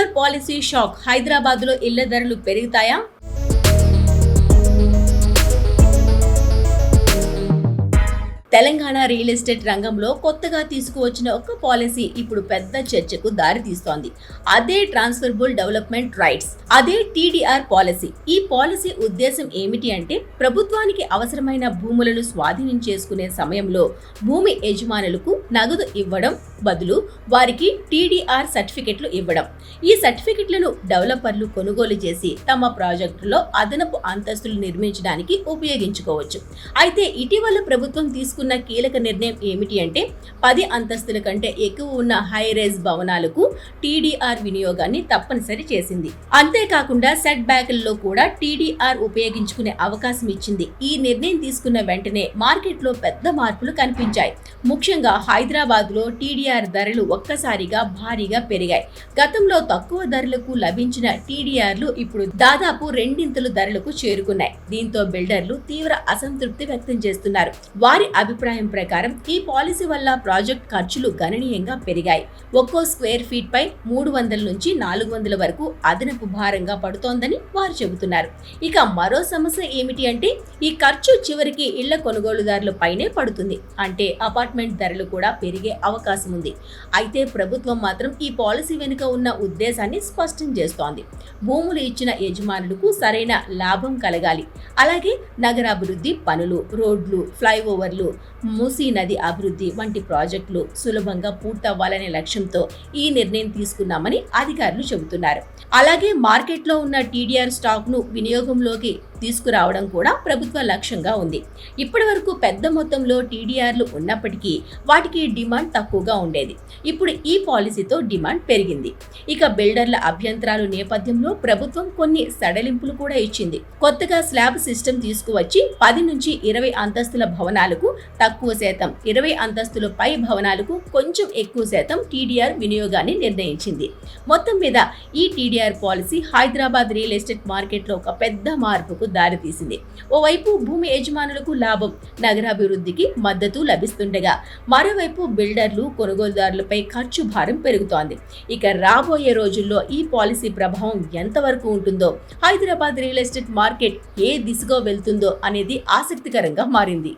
TDR policy shock, Hyderabad లో ఇళ్ల ధరలు పెరుగుతాయా? తెలంగాణ రియల్ ఎస్టేట్ రంగంలో కొత్తగా తీసుకువచ్చిన ఒక పాలసీ ఇప్పుడు పెద్ద చర్చకు దారితీస్తోంది. అదే ట్రాన్స్ఫరబుల్ డెవలప్మెంట్ రైట్స్, అదే టీడీఆర్ పాలసీ. ఈ పాలసీ ఉద్దేశం ఏమిటి అంటే, ప్రభుత్వానికి అవసరమైన భూములను స్వాధీనం చేసుకునే సమయంలో భూమి యజమానులకు నగదు ఇవ్వడం బదులు వారికి టీడీఆర్ సర్టిఫికెట్లు ఇవ్వడం. ఈ సర్టిఫికెట్లను డెవలపర్లు కొనుగోలు చేసి తమ ప్రాజెక్టులో అదనపు అంతస్తులు నిర్మించడానికి ఉపయోగించుకోవచ్చు. అయితే ఇటీవల ప్రభుత్వం తీసుకున్న కీలక నిర్ణయం ఏమిటి అంటే, 10 అంతస్తుల కంటే ఎక్కువ ఉన్న హై రైజ్ భవనాలకు టీడీఆర్ వినియోగాన్ని తప్పనిసరి చేసింది. అంతేకాకుండా సెట్ బ్యాక్లలో కూడా టీడీఆర్ ఉపయోగించుకునే అవకాశం ఇచ్చింది. ఈ నిర్ణయం తీసుకున్న వెంటనే మార్కెట్లో పెద్ద మార్పులు కనిపించాయి. ముఖ్యంగా హైదరాబాద్ లో టీడీఆర్ ధరలు ఒక్కసారిగా భారీగా పెరిగాయి. గతంలో తక్కువ ధరలకు లభించిన టీడీఆర్లు ఇప్పుడు దాదాపు రెండింతలు ధరలకు చేరుకున్నాయి. దీంతో బిల్డర్లు తీవ్ర అసంతృప్తి వ్యక్తం చేస్తున్నారు. వారి అభిప్రాయం ప్రకారం ఈ పాలసీ వల్ల ప్రాజెక్ట్ ఖర్చులు గణనీయంగా పెరిగాయి. ఒక్కో స్క్వేర్ ఫీట్ పై 300 నుంచి 400 వరకు అదనపు భారంగా పడుతోందని వారు చెబుతున్నారు. ఇక మరో సమస్య ఏమిటి అంటే, ఈ ఖర్చు చివరికి ఇళ్ల కొనుగోలుదారుల పైనే పడుతుంది. అంటే అపార్ట్మెంట్ ధరలు కూడా పెరిగే అవకాశం ఉంది. అయితే ప్రభుత్వం మాత్రం ఈ పాలసీ వెనుక ఉన్న ఉద్దేశాన్ని స్పష్టం చేస్తోంది. భూములు ఇచ్చిన యజమానులకు సరైన లాభం కలగాలి. అలాగే నగరాభివృద్ధి పనులు, రోడ్లు, ఫ్లైఓవర్లు, మూసీ నది అభివృద్ధి వంటి ప్రాజెక్టులు సులభంగా పూర్తవ్వాలనే లక్ష్యంతో ఈ నిర్ణయం తీసుకున్నామని అధికారులు చెబుతున్నారు. అలాగే మార్కెట్లో ఉన్న టీడీఆర్ స్టాక్ ను వినియోగంలోకి తీసుకురావడం కూడా ప్రభుత్వ లక్ష్యంగా ఉంది. ఇప్పటి వరకు పెద్ద మొత్తంలో టీడీఆర్లు ఉన్నప్పటికీ వాటికి డిమాండ్ తక్కువగా ఉండేది. ఇప్పుడు ఈ పాలసీతో డిమాండ్ పెరిగింది. ఇక బిల్డర్ల అభ్యంతరాలు నేపథ్యంలో ప్రభుత్వం కొన్ని సడలింపులు కూడా ఇచ్చింది. కొత్తగా స్లాబ్ సిస్టమ్ తీసుకువచ్చి 10 నుంచి 20 అంతస్తుల భవనాలకు తక్కువ శాతం, 20 అంతస్తుల పై భవనాలకు కొంచెం ఎక్కువ శాతం టీడీఆర్ వినియోగాన్ని నిర్ణయించింది. మొత్తం మీద ఈ TDR policy Hyderabad real estate మార్కెట్లో ఒక పెద్ద మార్పుకు దారితీసింది. ఓవైపు భూమి యజమానులకు లాభం, నగరాభివృద్ధికి మద్దతు లభిస్తుండగా మరోవైపు బిల్డర్లు, కొనుగోలుదారులపై ఖర్చు భారం పెరుగుతోంది. ఇక రాబోయే రోజుల్లో ఈ పాలసీ ప్రభావం ఎంతవరకు ఉంటుందో, హైదరాబాద్ రియల్ ఎస్టేట్ మార్కెట్ ఏ దిశగా వెళ్తుందో అనేది ఆసక్తికరంగా మారింది.